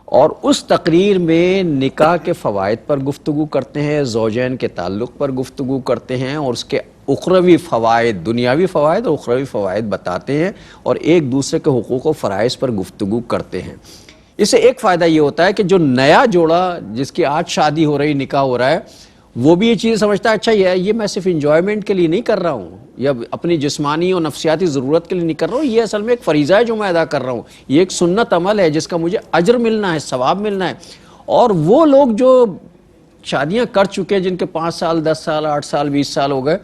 اور اس تقریر میں نکاح کے فوائد پر گفتگو کرتے ہیں، زوجین کے تعلق پر گفتگو کرتے ہیں، اور اس کے اخروی فوائد، دنیاوی فوائد اور اخروی فوائد بتاتے ہیں، اور ایک دوسرے کے حقوق و فرائض پر گفتگو کرتے ہیں۔ اس سے ایک فائدہ یہ ہوتا ہے کہ جو نیا جوڑا جس کی آج شادی ہو رہی، نکاح ہو رہا ہے، وہ بھی یہ چیز سمجھتا ہے اچھا یہ میں صرف انجوائمنٹ کے لیے نہیں کر رہا ہوں، یا اپنی جسمانی اور نفسیاتی ضرورت کے لیے نہیں کر رہا ہوں، یہ اصل میں ایک فریضہ ہے جو میں ادا کر رہا ہوں، یہ ایک سنت عمل ہے جس کا مجھے اجر ملنا ہے، ثواب ملنا ہے۔ اور وہ لوگ جو شادیاں کر چکے ہیں، جن کے 5 سال 10 سال 8 سال 20 سال ہو گئے،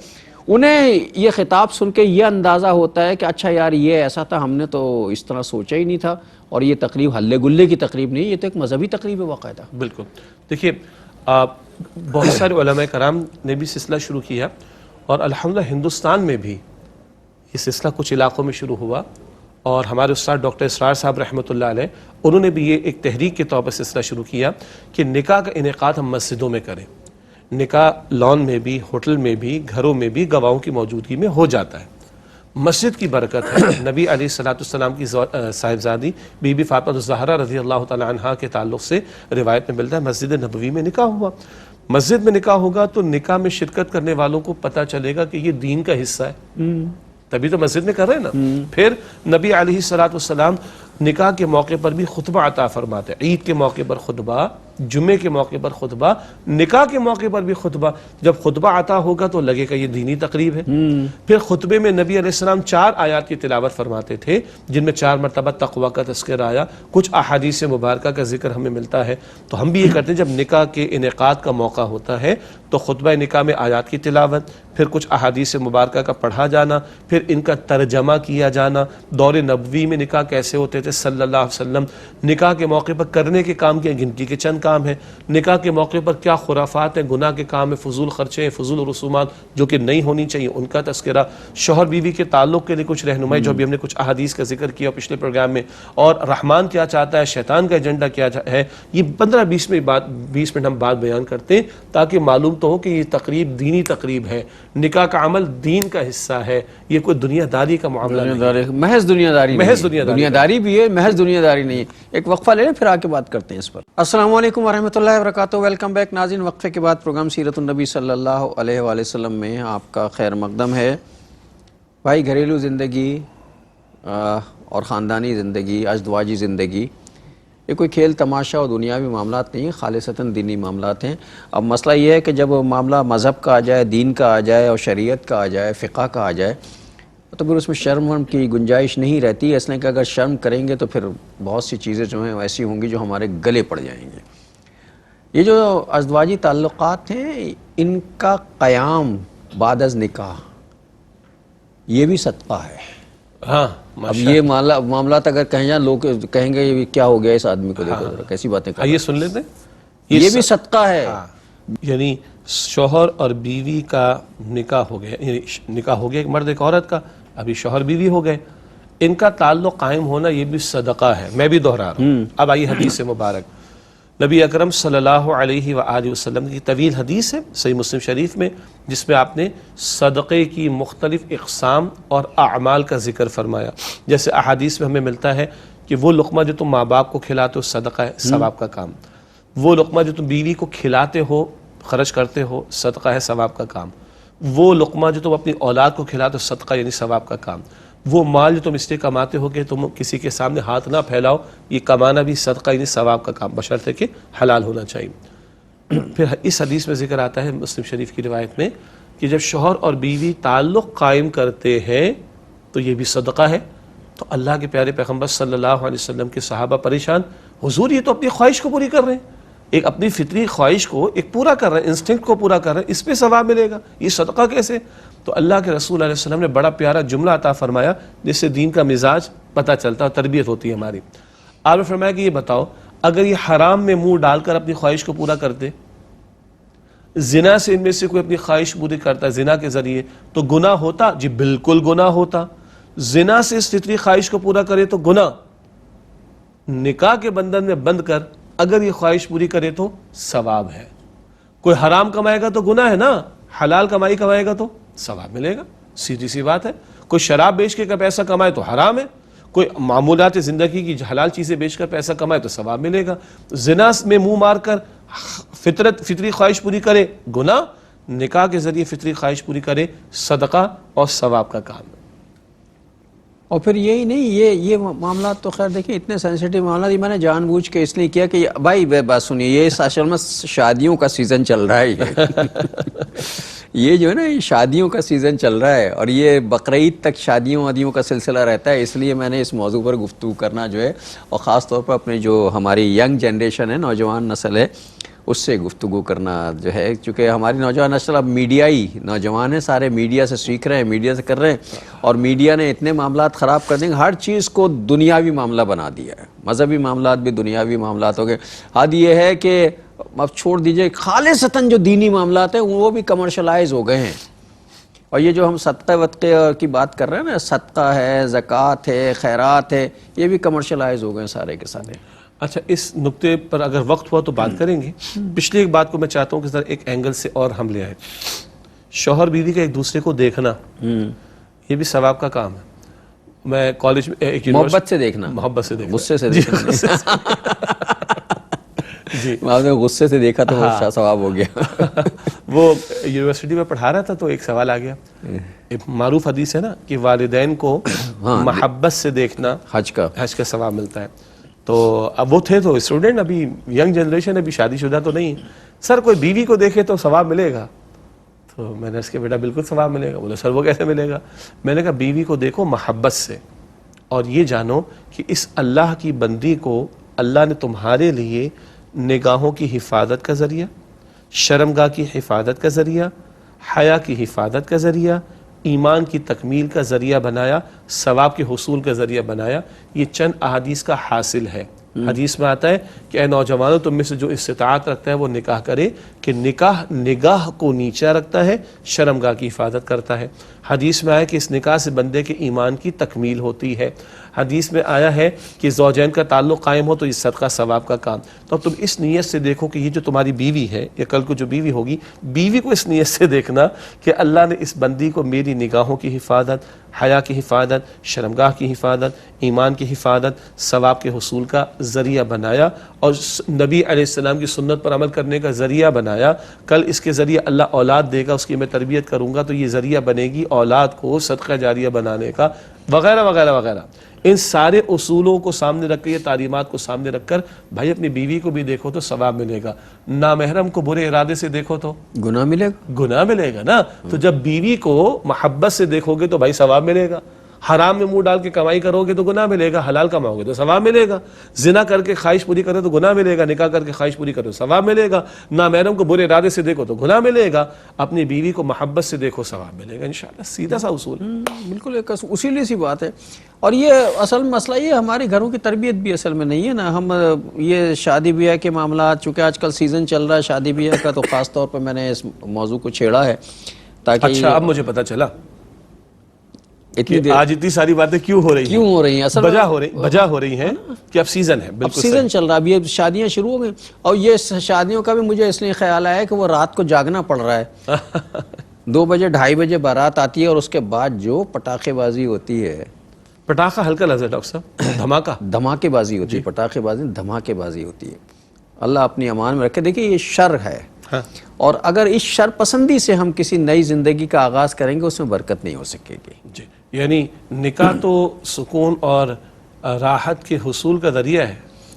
انہیں یہ خطاب سن کے یہ اندازہ ہوتا ہے کہ اچھا یار یہ ایسا تھا، ہم نے تو اس طرح سوچا ہی نہیں تھا، اور یہ تقریب ہلے گلے کی تقریب نہیں، یہ تو ایک مذہبی تقریب ہے باقاعدہ۔ بالکل۔ دیکھیے، بہت سارے علماء کرام نے بھی سلسلہ شروع کیا، اور الحمدللہ ہندوستان میں بھی یہ سلسلہ کچھ علاقوں میں شروع ہوا، اور ہمارے استاد ڈاکٹر اسرار صاحب رحمۃ اللہ علیہ، انہوں نے بھی یہ ایک تحریک کے طور پر سلسلہ شروع کیا کہ نکاح کا انعقاد ہم مسجدوں میں کریں۔ نکاح لان میں بھی، ہوٹل میں بھی، گھروں میں بھی گواہوں کی موجودگی میں ہو جاتا ہے۔ مسجد کی برکت ہے۔ نبی علیہ الصلوۃ والسلام کی صاحبزادی بی بی فاطمہ الزہرا رضی اللہ تعالی عنہا کے تعلق سے روایت میں ملتا ہے مسجد نبوی میں نکاح ہوا۔ مسجد میں نکاح ہوگا تو نکاح میں شرکت کرنے والوں کو پتہ چلے گا کہ یہ دین کا حصہ ہے، تبھی تو مسجد میں کر رہے ہیں نا۔ پھر نبی علیہ الصلوۃ والسلام نکاح کے موقع پر بھی خطبہ عطا فرماتے ہیں، عید کے موقع پر خطبہ جمعے کے موقع پر خطبہ، نکاح کے موقع پر بھی خطبہ. جب خطبہ عطا ہوگا تو لگے گا یہ دینی تقریب ہے. پھر خطبے میں نبی علیہ السلام 4 آیات کی تلاوت فرماتے تھے جن میں 4 مرتبہ تقوی کا تذکرہ آیا. کچھ احادیث مبارکہ کا ذکر ہمیں ملتا ہے. تو ہم بھی یہ کرتے ہیں جب نکاح کے انعقاد کا موقع ہوتا ہے تو خطبہ نکاح میں آیات کی تلاوت، پھر کچھ احادیث مبارکہ کا پڑھا جانا، پھر ان کا ترجمہ کیا جانا. دور نبوی میں نکاح کیسے ہوتے تھے صلی اللہ علیہ وسلم، نکاح کے موقع پر کرنے کے کام کے گنتی کے چند کام ہیں. نکاح کے موقع پر کیا خرافات ہیں، گناہ کے کام ہیں، فضول خرچے ہیں، فضول رسومات جو کہ نہیں ہونی چاہیے، ان کا تذکرہ. شوہر بیوی کے تعلق کے لیے کچھ رہنمائی جو بھی ہم نے کچھ احادیث کا ذکر کیا پچھلے پروگرام میں، اور رحمان کیا چاہتا ہے، شیطان کا ایجنڈا کیا ہے. یہ 15-20 منٹ ہم بات بیان کرتے ہیں تاکہ معلوم تو ہو کہ یہ تقریب دینی تقریب ہے. نکاح کا عمل دین کا حصہ ہے، یہ کوئی دنیا داری کا معاملہ نہیں. محض دنیا داری، محض دنیا داری بھی ہے، محض دنیا داری نہیں ہے. ایک وقفہ لے لیں پھر آ کے بات کرتے ہیں اس پر. السلام علیکم ورحمۃ اللہ وبرکاتہ. ویلکم بیک ناظرین. وقفے کے بعد پروگرام سیرت النبی صلی اللہ علیہ وآلہ وسلم میں آپ کا خیر مقدم ہے. بھائی، گھریلو زندگی اور خاندانی زندگی، ازدواجی زندگی، یہ کوئی کھیل تماشا اور دنیاوی معاملات نہیں ہیں، خالصتاً دینی معاملات ہیں. اب مسئلہ یہ ہے کہ جب معاملہ مذہب کا آ جائے، دین کا آ جائے اور شریعت کا آ جائے، فقہ کا آ جائے، تو پھر اس میں شرم کی گنجائش نہیں رہتی. اس لیے کہ اگر شرم کریں گے تو پھر بہت سی چیزیں جو ہیں ایسی ہوں گی جو ہمارے گلے پڑ جائیں گے. یہ جو ازدواجی تعلقات ہیں، ان کا قیام بعد از نکاح یہ بھی صدقہ ہے. ہاں، اب یہ معاملات اگر کہیں جائیں، لوگ کہیں گے یہ کیا ہو گیا اس آدمی کو، دیکھو ذرا کیسی باتیں کر رہا ہے. یہ سن لیتے ہیں، یہ بھی صدقہ ہے. یعنی شوہر اور بیوی کا نکاح ہو گیا، یعنی نکاح ہو گیا ایک مرد ایک عورت کا، ابھی شوہر بیوی ہو گئے، ان کا تعلق قائم ہونا یہ بھی صدقہ ہے. میں بھی دہرا رہا ہوں. اب آئیے حدیث مبارک. نبی اکرم صلی اللہ علیہ وآلہ وسلم کی طویل حدیث ہے صحیح مسلم شریف میں، جس میں آپ نے صدقے کی مختلف اقسام اور اعمال کا ذکر فرمایا. جیسے احادیث میں ہمیں ملتا ہے کہ وہ لقمہ جو تم ماں باپ کو کھلاتے ہو صدقہ ہے، ثواب کا کام. وہ لقمہ جو تم بیوی کو کھلاتے ہو، خرچ کرتے ہو، صدقہ ہے، ثواب کا کام. وہ لقمہ جو تم اپنی اولاد کو کھلاتے ہو، صدقہ یعنی ثواب کا کام. وہ مال جو تم اس لیے کماتے ہو کہ تم کسی کے سامنے ہاتھ نہ پھیلاؤ، یہ کمانا بھی صدقہ یعنی ثواب کا کام، بشرطے کہ حلال ہونا چاہیے. پھر اس حدیث میں ذکر آتا ہے مسلم شریف کی روایت میں کہ جب شوہر اور بیوی تعلق قائم کرتے ہیں تو یہ بھی صدقہ ہے. تو اللہ کے پیارے پیغمبر صلی اللہ علیہ وسلم کے صحابہ پریشان، حضور یہ تو اپنی خواہش کو پوری کر رہے ہیں، ایک اپنی فطری خواہش کو ایک پورا کر رہے ہیں، انسٹنکٹ کو پورا کر رہے ہیں، اس پہ ثواب ملے گا، یہ صدقہ کیسے؟ تو اللہ کے رسول علیہ السلام نے بڑا پیارا جملہ عطا فرمایا جس سے دین کا مزاج پتہ چلتا ہے، تربیت ہوتی ہے ہماری. آپ نے فرمایا کہ یہ بتاؤ اگر یہ حرام میں منہ ڈال کر اپنی خواہش کو پورا کرتے، زنا سے ان میں سے کوئی اپنی خواہش پوری کرتا زنا کے ذریعے، تو گناہ ہوتا؟ جی بالکل گناہ ہوتا. زنا سے اس فطری خواہش کو پورا کرے تو گناہ، نکاح کے بندھن میں بند کر اگر یہ خواہش پوری کرے تو ثواب ہے. کوئی حرام کمائے گا تو گناہ ہے نا، حلال کمائی کمائے گا تو ثواب ملے گا، سیدھی سی بات ہے. کوئی شراب بیچ کے کا پیسہ کمائے تو حرام ہے، کوئی معمولات زندگی کی حلال چیزیں بیچ کر پیسہ کمائے تو ثواب ملے گا. زنا میں منہ مار کر فطری خواہش پوری کرے گناہ، نکاح کے ذریعے فطری خواہش پوری کرے صدقہ اور ثواب کا کام. اور پھر یہی نہیں، یہ معاملات تو خیر دیکھیں اتنے سینسیٹیو معاملات، یہ میں نے جان بوجھ کے اس لیے کیا کہ بھائی بات سنیے، یہ اصل میں شادیوں کا سیزن چل رہا ہے. یہ جو ہے نا یہ شادیوں کا سیزن چل رہا ہے اور یہ بقرعید تک شادیوں کا سلسلہ رہتا ہے. اس لیے میں نے اس موضوع پر گفتگو کرنا جو ہے، اور خاص طور پر اپنے جو ہماری ینگ جنریشن ہے، نوجوان نسل ہے، اس سے گفتگو کرنا جو ہے، چونکہ ہماری نوجوان نسل اب میڈیائی نوجوان ہیں، سارے میڈیا سے سیکھ رہے ہیں، میڈیا سے کر رہے ہیں، اور میڈیا نے اتنے معاملات خراب کر دیں گے، ہر چیز کو دنیاوی معاملہ بنا دیا ہے. مذہبی معاملات بھی دنیاوی معاملات ہو گئے. حد یہ ہے کہ اب چھوڑ دیجئے، خالصتاً جو دینی معاملات ہیں وہ بھی کمرشلائز ہو گئے ہیں. اور یہ جو ہم صدقہ وطقے کی بات کر رہے ہیں نا، صدقہ ہے، زکوٰۃ ہے، خیرات ہے، یہ بھی کمرشلائز ہو گئے ہیں سارے کے سارے. اچھا، اس نقطے پر اگر وقت ہوا تو بات کریں گے. پچھلی ایک بات کو میں چاہتا ہوں کہ ذرا ایک اینگل سے اور ہم لے آئے. شوہر بیوی کا ایک دوسرے کو دیکھنا یہ بھی ثواب کا کام ہے. میں کالج میں ایک محبت سے دیکھنا، محبت سے دیکھنا، غصے سے دیکھنا. جی آپ نے غصے سے دیکھا تو ثواب ہو گیا. وہ یونیورسٹی میں پڑھا رہا تھا تو ایک سوال آ گیا. ایک معروف حدیث ہے نا کہ والدین کو محبت سے دیکھنا حج کا ثواب ملتا ہے. تو اب وہ تھے تو اسٹوڈنٹ، ابھی ینگ جنریشن، ابھی شادی شدہ تو نہیں. سر کوئی بیوی کو دیکھے تو ثواب ملے گا؟ تو میں نے اس کے بیٹا بالکل ثواب ملے گا. بولے سر وہ کیسے ملے گا؟ میں نے کہا بیوی کو دیکھو محبت سے، اور یہ جانو کہ اس اللہ کی بندی کو اللہ نے تمہارے لیے نگاہوں کی حفاظت کا ذریعہ، شرمگاہ کی حفاظت کا ذریعہ، حیا کی حفاظت کا ذریعہ، ایمان کی تکمیل کا ذریعہ بنایا، ثواب کے حصول کا ذریعہ بنایا. یہ چند احادیث کا حاصل ہے. حدیث میں آتا ہے کہ اے نوجوانوں تم میں سے جو استطاعت رکھتا ہے وہ نکاح کرے، کہ نکاح نگاہ کو نیچا رکھتا ہے، شرمگاہ کی حفاظت کرتا ہے. حدیث میں آیا کہ اس نکاح سے بندے کے ایمان کی تکمیل ہوتی ہے. حدیث میں آیا ہے کہ زوجین کا تعلق قائم ہو تو یہ صدقہ ثواب کا کام. تو اب تم اس نیت سے دیکھو کہ یہ جو تمہاری بیوی ہے یا کل کو جو بیوی ہوگی، بیوی کو اس نیت سے دیکھنا کہ اللہ نے اس بندی کو میری نگاہوں کی حفاظت، حیا کی حفاظت، شرمگاہ کی حفاظت، ایمان کی حفاظت، ثواب کے حصول کا ذریعہ بنایا، اور نبی علیہ السلام کی سنت پر عمل کرنے کا ذریعہ بنایا. کل اس کے ذریعے اللہ اولاد دے گا، اس کی میں تربیت کروں گا تو یہ ذریعہ بنے گی اولاد کو صدقہ جاریہ بنانے کا، وغیرہ وغیرہ وغیرہ. ان سارے اصولوں کو سامنے رکھ کے، یہ تعلیمات کو سامنے رکھ کر بھائی اپنی بیوی کو بھی دیکھو تو ثواب ملے گا. نامحرم کو برے ارادے سے دیکھو تو گناہ ملے گا. گناہ ملے گا نا. تو جب بیوی کو محبت سے دیکھو گے تو بھائی ثواب ملے گا. حرام میں منہ ڈال کے کمائی کرو گے تو گناہ ملے گا، حلال کماؤ گے تو ثواب ملے گا. زنا کر کے خواہش پوری کرو تو گناہ ملے گا، نکاح کر کے خواہش پوری کرو ثواب ملے گا. نامحرم کو برے ارادے سے دیکھو تو گناہ ملے گا، اپنی بیوی کو محبت سے دیکھو ثواب ملے گا انشاءاللہ. سیدھا سا اصول. بالکل ایک اصولی سی بات ہے. اور یہ اصل مسئلہ یہ ہمارے گھروں کی تربیت بھی اصل میں نہیں ہے نا. ہم یہ شادی بیاہ کے معاملات، چونکہ آج کل سیزن چل رہا ہے شادی بیاہ کا، تو خاص طور پر میں نے اس موضوع کو چھیڑا ہے تاکہ اچھا اب مجھے پتا چلا اتنی دیر آج اتنی ساری باتیں کیوں ہو رہی ہیں. اصل وجہ ہو رہی ہیں کہ اب سیزن ہے. اب سیزن چل رہا ہے، اب یہ شادیاں شروع ہو گئی، اور یہ شادیوں کا بھی مجھے اس لیے خیال آیا کہ وہ رات کو جاگنا پڑ رہا ہے. 2 بجے 2:30 بجے بارات آتی ہے، اور اس کے بعد جو پٹاخے بازی ہوتی ہے. پٹاخہ ہلکا لفظ ہے ڈاکٹر صاحب، دھماکے بازی ہوتی ہے. پٹاخے بازی دھماکے بازی ہوتی ہے. اللہ اپنی امان میں رکھے. دیکھیں یہ شر ہے، اور اگر اس شر پسندی سے ہم کسی نئی زندگی کا آغاز کریں گے اس میں برکت نہیں ہو سکے گی. جی یعنی نکاح تو سکون اور راحت کے حصول کا ذریعہ ہے.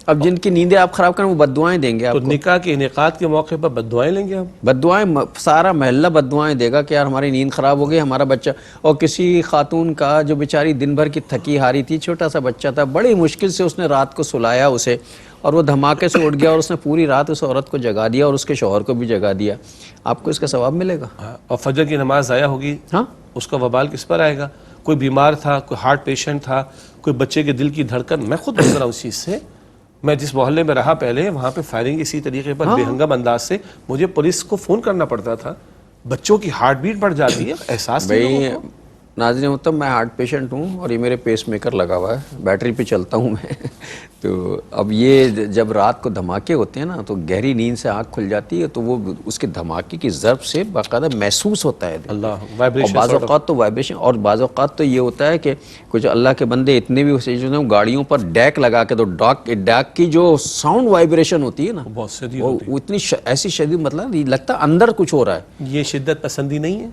اب جن کی نیندیں آپ خراب کریں وہ بد دعائیں دیں گے آپ تو کو. نکاح کے انعقاد کے موقع پر بد دعائیں لیں گے آپ؟ بد دعائیں، سارا محلہ بد دعائیں دے گا کہ یار ہماری نیند خراب ہو گئی، ہمارا بچہ. اور کسی خاتون کا جو بیچاری دن بھر کی تھکی ہاری تھی، چھوٹا سا بچہ تھا، بڑی مشکل سے اس نے رات کو سلایا اسے، اور وہ دھماکے سے اٹھ گیا اور اس نے پوری رات اس عورت کو جگا دیا اور اس کے شوہر کو بھی جگا دیا. آپ کو اس کا ثواب ملے گا. اور فجر کی نماز ضائع ہوگی، ہاں اس کا وبال کس پر آئے گا؟ کوئی بیمار تھا، کوئی ہارٹ پیشنٹ تھا، کوئی بچے کے دل کی دھڑکن. میں خود گزرا اس چیز سے. میں جس محلے میں رہا پہلے، وہاں پہ فائرنگ اسی طریقے پر بے ہنگم انداز سے مجھے پولیس کو فون کرنا پڑتا تھا. بچوں کی ہارٹ بیٹ بڑھ جاتی ہے، احساس نہیں بھائی. لوگوں کو. ناظرین محترم، میں ہارٹ پیشنٹ ہوں اور یہ میرے پیس میکر لگا ہوا ہے، بیٹری پہ چلتا ہوں میں. تو اب یہ جب رات کو دھماکے ہوتے ہیں نا تو گہری نیند سے آنکھ کھل جاتی ہے، تو وہ اس کے دھماکے کی ضرب سے باقاعدہ محسوس ہوتا ہے. اللہ اور وائبریشن. بعض اوقات تو وائبریشن، اور بعض اوقات تو یہ ہوتا ہے کہ کچھ اللہ کے بندے اتنے بھی جو گاڑیوں پر ڈیک لگا کے، تو ڈیک کی جو ساؤنڈ وائبریشن ہوتی ہے نا بہت شدید وہ ہوتی ہے. اتنی ایسی شدید، مطلب لگتا ہے اندر کچھ ہو رہا ہے. یہ شدت پسندی نہیں ہے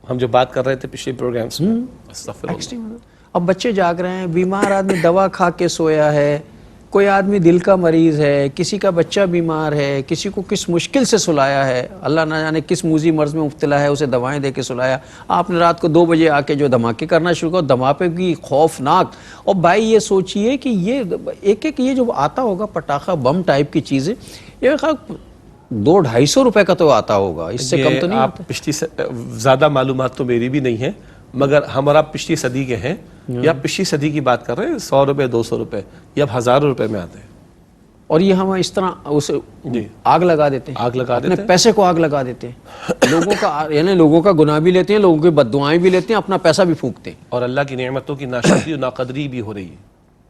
ہم جو بات کر رہے تھے پچھلے پروگرامز میں. استغفر اللہ. اب بچے جاگ رہے ہیں، بیمار آدمی دوا کھا کے سویا ہے، کوئی آدمی دل کا مریض ہے، کسی کا بچہ بیمار ہے، کسی کو کس مشکل سے سلایا ہے، اللہ نہ جانے کس موذی مرض میں مبتلا ہے، اسے دوائیں دے کے سلایا. آپ نے رات کو 2 بجے آ کے جو دھماکے کرنا شروع کیا، دھماکے بھی خوفناک. اور بھائی یہ سوچئے کہ یہ ایک یہ جو آتا ہوگا پٹاخہ بم ٹائپ کی چیزیں، یہ 200-250 روپے کا تو آتا ہوگا، اس سے کم تو نہیں آپ پچھلی زیادہ معلومات تو میری بھی نہیں ہے، مگر ہم اور آپ پچھلی صدی کے ہیں، یا پچھلی صدی کی بات کر رہے ہیں. 100 روپے 200 روپے یا 1000 روپے میں آتے ہیں. اور یہ ہم اس طرح اسے آگ لگا دیتے ہیں، آگ لگا دیتے اپنے پیسے کو آگ لگا دیتے ہیں. لوگوں کا یعنی لوگوں کا گناہ بھی لیتے ہیں، لوگوں کی بد دعائیں بھی لیتے ہیں، اپنا پیسہ بھی پھونکتے ہیں. اور اللہ کی نعمتوں کی ناشکری و ناقدری بھی ہو رہی ہے،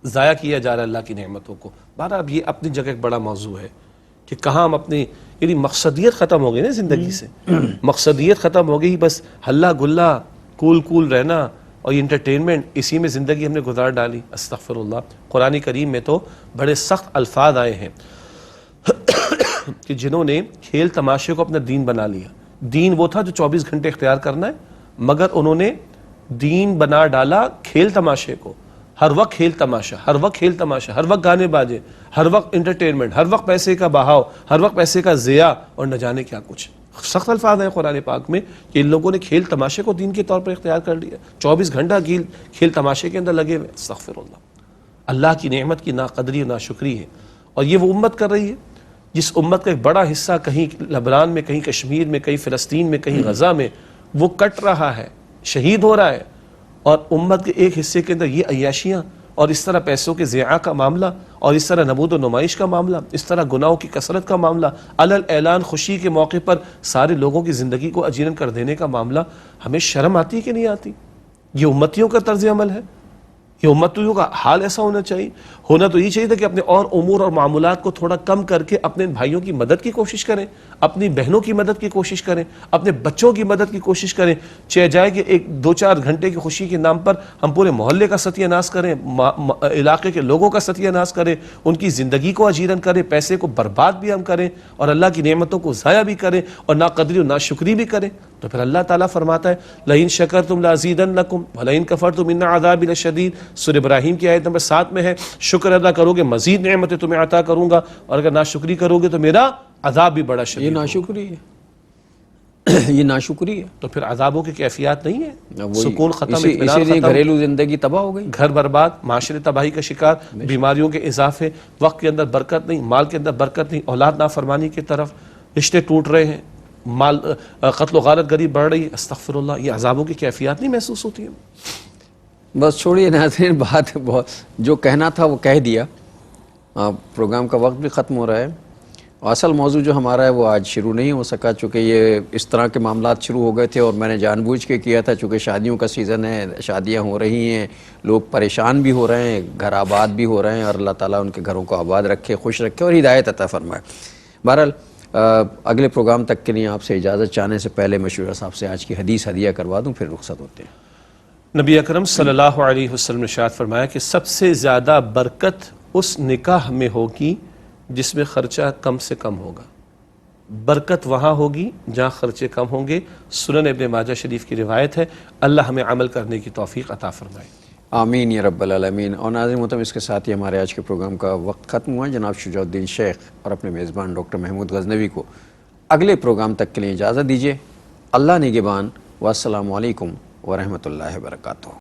ضائع کیا جا رہا ہے اللہ کی نعمتوں کو. بہرحال یہ اپنی جگہ ایک بڑا موضوع ہے کہ کہاں ہم اپنی یعنی مقصدیت ختم ہو گئی نا زندگی سے. مقصدیت ختم ہو گئی، بس ہلا گلا کول رہنا اور یہ انٹرٹینمنٹ، اسی میں زندگی ہم نے گزار ڈالی. استغفر اللہ. قرآن کریم میں تو بڑے سخت الفاظ آئے ہیں کہ جنہوں نے کھیل تماشے کو اپنا دین بنا لیا. دین وہ تھا جو 24 گھنٹے اختیار کرنا ہے، مگر انہوں نے دین بنا ڈالا کھیل تماشے کو. ہر وقت کھیل تماشا، ہر وقت کھیل تماشا، ہر وقت گانے باجے، ہر وقت انٹرٹینمنٹ، ہر وقت پیسے کا بہاؤ، ہر وقت پیسے کا ضیاع، اور نہ جانے کیا کچھ سخت الفاظ ہیں قرآن پاک میں کہ ان لوگوں نے کھیل تماشے کو دین کے طور پر اختیار کر لیا، 24 گھنٹہ کھیل تماشے کے اندر لگے ہوئے. استغفر اللہ. اللہ کی نعمت کی ناقدری اور ناشکری ہے. اور یہ وہ امت کر رہی ہے جس امت کا ایک بڑا حصہ کہیں لبنان میں، کہیں کشمیر میں، کہیں فلسطین میں، کہیں غزہ میں وہ کٹ رہا ہے، شہید ہو رہا ہے، اور امت کے ایک حصے کے اندر یہ عیاشیاں اور اس طرح پیسوں کے ضیاع کا معاملہ، اور اس طرح نمود و نمائش کا معاملہ، اس طرح گناہوں کی کثرت کا معاملہ، علل اعلان خوشی کے موقع پر سارے لوگوں کی زندگی کو اجیرن کر دینے کا معاملہ. ہمیں شرم آتی ہے کہ نہیں آتی؟ یہ امتیوں کا طرز عمل ہے. یہ امتیوں کا حال ایسا ہونا چاہیے. ہونا تو یہ چاہیے تھا کہ اپنے اور امور اور معاملات کو تھوڑا کم کر کے اپنے بھائیوں کی مدد کی کوشش کریں، اپنی بہنوں کی مدد کی کوشش کریں، اپنے بچوں کی مدد کی کوشش کریں. چاہے جائے کہ 1-2-4 گھنٹے کی خوشی کے نام پر ہم پورے محلے کا ستیہ ناش کریں، علاقے کے لوگوں کا ستیہ ناش کریں، ان کی زندگی کو اجیرن کریں، پیسے کو برباد بھی ہم کریں، اور اللہ کی نعمتوں کو ضائع بھی کریں، اور ناقدری و ناشکری بھی کریں. تو پھر اللہ تعالیٰ فرماتا ہے لَإِن شَكَرْتُمْ لَأَزِيدَنَّكُمْ وَلَئِن كَفَرْتُمْ إِنَّ عَذَابِي لَشَدِيدٌ. سورہ ابراہیم کی آیت نمبر 7 میں ہے شکر ادا کرو گے مزید نعمتیں تمہیں عطا کروں گا، اور اگر ناشکری کرو گے تو میرا عذاب بھی بڑا یہ شدید ہوگا. ناشکری ہے. یہ ناشکری ہے. تو پھر عذابوں کی کیفیات نہیں ہے، وہی سکون ختم، اسی اطمینان لیے ختم، گھریلو زندگی تباہ ہو گئی. گھر برباد، معاشرے تباہی کا شکار، بیماریوں کے اضافے، وقت کے اندر برکت نہیں، مال کے اندر برکت نہیں، اولاد نافرمانی کی طرف، رشتے ٹوٹ رہے ہیں، مال قتل و غارت گری بڑھ رہی ہے. استغفر اللہ. یہ عذابوں کی کیفیات نہیں محسوس ہوتی ہیں؟ بس چھوڑیے ناظرین، بات بہت جو کہنا تھا وہ کہہ دیا. پروگرام کا وقت بھی ختم ہو رہا ہے. اصل موضوع جو ہمارا ہے وہ آج شروع نہیں ہو سکا چونکہ یہ اس طرح کے معاملات شروع ہو گئے تھے، اور میں نے جان بوجھ کے کیا تھا چونکہ شادیوں کا سیزن ہے، شادیاں ہو رہی ہیں، لوگ پریشان بھی ہو رہے ہیں، گھر آباد بھی ہو رہے ہیں، اور اللہ تعالیٰ ان کے گھروں کو آباد رکھے، خوش رکھے اور ہدایت عطا فرمائے. بہرحال اگلے پروگرام تک کے لیے آپ سے اجازت چاہنے سے پہلے مشورہ صاحب سے آج کی حدیث ہدیہ کروا دوں، پھر رخصت ہوتے ہیں. نبی اکرم صلی اللہ علیہ وسلم نے ارشاد فرمایا کہ سب سے زیادہ برکت اس نکاح میں ہوگی جس میں خرچہ کم سے کم ہوگا. برکت وہاں ہوگی جہاں خرچے کم ہوں گے. سنن ابن ماجہ شریف کی روایت ہے. اللہ ہمیں عمل کرنے کی توفیق عطا فرمائے. آمین یا رب العالمین. اور ناظرین محترم، اس کے ساتھ ہی ہمارے آج کے پروگرام کا وقت ختم ہوا ہے. جناب شجاع الدین شیخ اور اپنے میزبان ڈاکٹر محمود غزنوی کو اگلے پروگرام تک کے لیے اجازت دیجیے. اللہ نگہبان، والسلام علیکم ورحمۃ اللہ وبرکاتہ.